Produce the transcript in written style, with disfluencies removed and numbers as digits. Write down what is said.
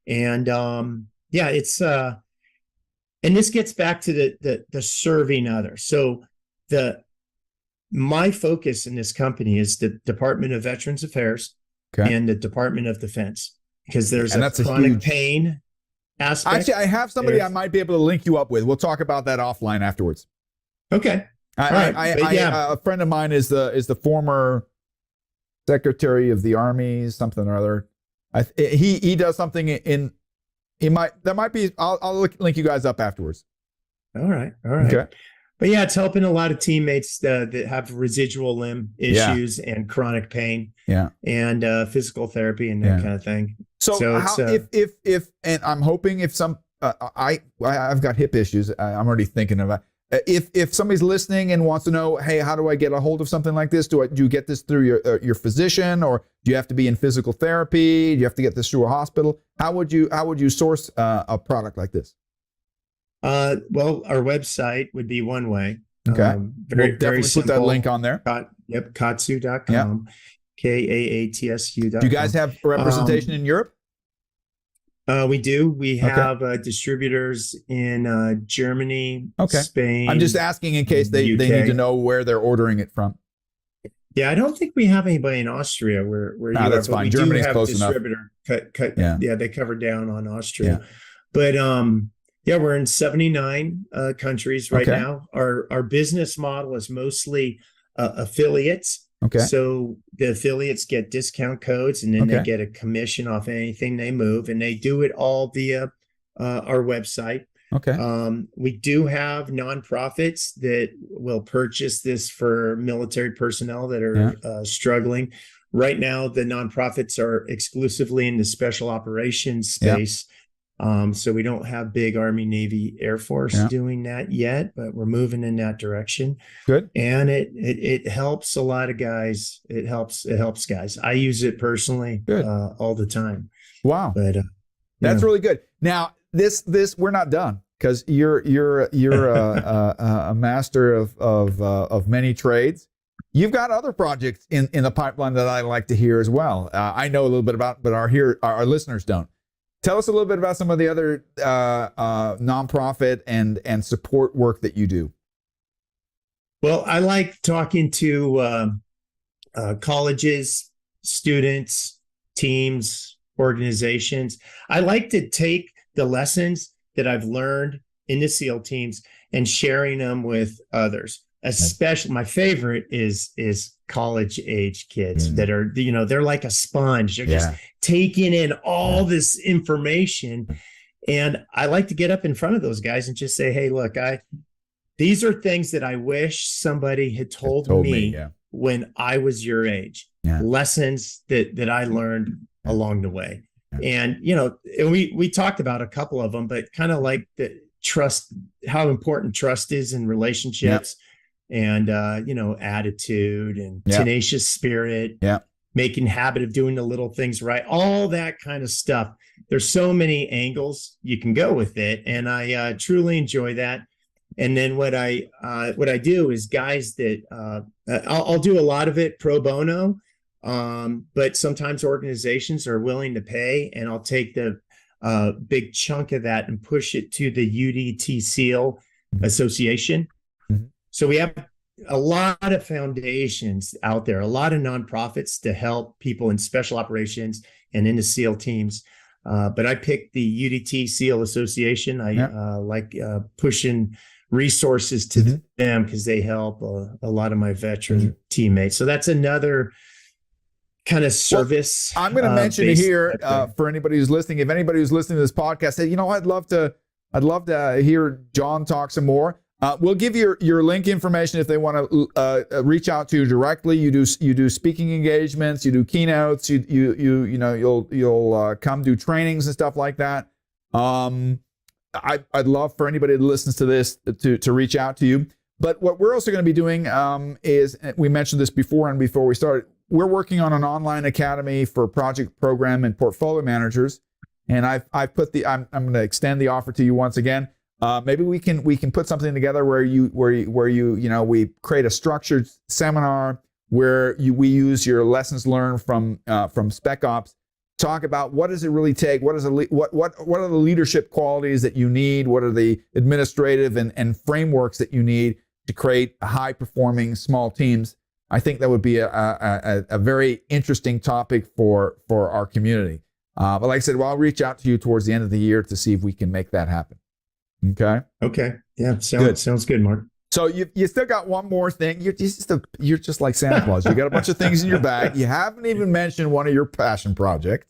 And yeah, it's and this gets back to the serving others. So my focus in this company is the Department of Veterans Affairs and the Department of Defense, because there's a chronic pain aspect. Actually, I have somebody I might be able to link you up with. We'll talk about that offline afterwards. Okay. A friend of mine is the former Secretary of the Army, something or other. He does something I'll link you guys up afterwards. All right. Okay. But yeah, it's helping a lot of teammates that have residual limb issues and chronic pain, and physical therapy and that kind of thing. So if and I'm hoping if some I've got hip issues, I'm already thinking about. If somebody's listening and wants to know, hey, how do I get a hold of something like this? Do you get this through your physician, or do you have to be in physical therapy? Do you have to get this through a hospital? How would you source a product like this? Well, our website would be one way. Okay, we'll definitely put that link on there. Kaatsu.com, KAATSU.com. Do you guys have representation in Europe? We do. We have distributors in Germany, Spain. I'm just asking in case they need to know where they're ordering it from. Yeah, I don't think we have anybody in Austria where you are. That's fine. Germany's close distributor enough. Yeah, they cover down on Austria. But we're in 79 countries right now. Our business model is mostly affiliates. Okay. So the affiliates get discount codes, and then they get a commission off anything they move, and they do it all via our website. Okay. We do have nonprofits that will purchase this for military personnel that are struggling. Right now, the nonprofits are exclusively in the special operations space. So we don't have big Army, Navy, Air Force doing that yet, but we're moving in that direction. Good. And it helps a lot of guys. It helps guys. I use it personally all the time. Wow. But that's really good. Now this we're not done, because you're a master of many trades. You've got other projects in the pipeline that I like to hear as well. I know a little bit about, but our listeners don't. Tell us a little bit about some of the other nonprofit and support work that you do. Well, I like talking to colleges, students, teams, organizations. I like to take the lessons that I've learned in the SEAL teams and sharing them with others. Especially, my favorite is college age kids that are, they're like a sponge. They're just taking in all this information. And I like to get up in front of those guys and just say, hey, look, these are things that I wish somebody had told me when I was your age. Lessons that I learned along the way. And, we talked about a couple of them, but kind of like the trust, how important trust is in relationships. And, attitude and tenacious spirit, making habit of doing the little things right, all that kind of stuff. There's so many angles you can go with it. And I truly enjoy that. And then what I do is guys that I'll do a lot of it pro bono, but sometimes organizations are willing to pay, and I'll take the big chunk of that and push it to the UDT SEAL Association. So we have a lot of foundations out there, a lot of nonprofits to help people in special operations and in the SEAL teams. But I picked the UDT SEAL Association. I like pushing resources to them because they help a lot of my veteran teammates. So that's another kind of service. Well, I'm going to mention here for anybody who's listening, if anybody who's listening to this podcast said, I'd love to hear John talk some more. We'll give your link information if they want to reach out to you directly. You do speaking engagements, you do keynotes, you'll come do trainings and stuff like that. I'd love for anybody that listens to this to reach out to you. But what we're also going to be doing is, we mentioned this before we started, we're working on an online academy for project program and portfolio managers. And I'm going to extend the offer to you once again. Maybe we can put something together where we create a structured seminar where we use your lessons learned from Spec Ops talk about what does it really take? What are the leadership qualities that you need? What are the administrative and frameworks that you need to create high performing small teams? I think that would be a very interesting topic for our community. But like I said, I'll reach out to you towards the end of the year to see if we can make that happen. Okay. Okay. Yeah. Sounds good, Mark. So you still got one more thing. You're just like Santa Claus. You got a bunch of things in your bag. You haven't even mentioned one of your passion projects.